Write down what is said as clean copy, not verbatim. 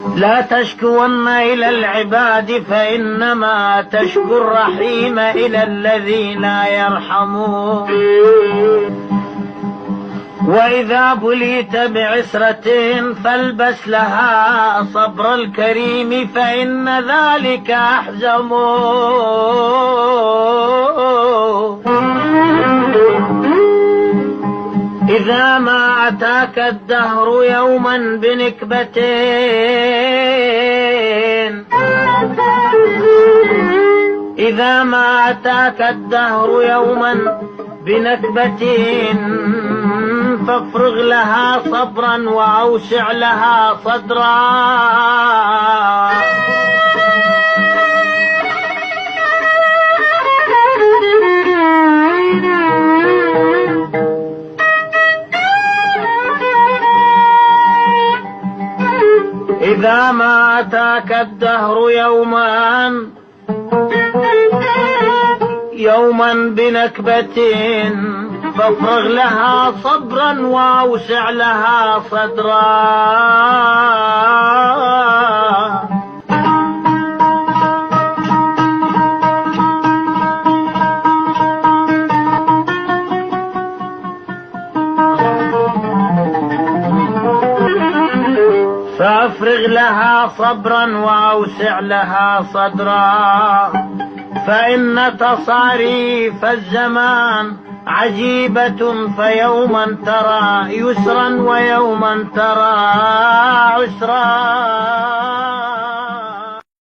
لا تشكون إلى العباد فإنما تشكو الرحيم إلى الذي لا يرحمون. وإذا بليت بعسرة فالبس لها صبر الكريم فإن ذلك أحزم. إذا ما أتاك الدهر يوما بنكبتين، إذا ما أتاك الدهر يوما بنكبتين فافرغ لها صبرا وأوسع لها صدرا. إذا ما أتاك الدهر يوما بنكبتين فافرغ لها صبرا وأوسع لها صدرا. فافرغ لها صبرا وأوسع لها صدرا. فإن تصاريف الزمان عجيبة فيوما ترى يسرا ويوما ترى عسرا.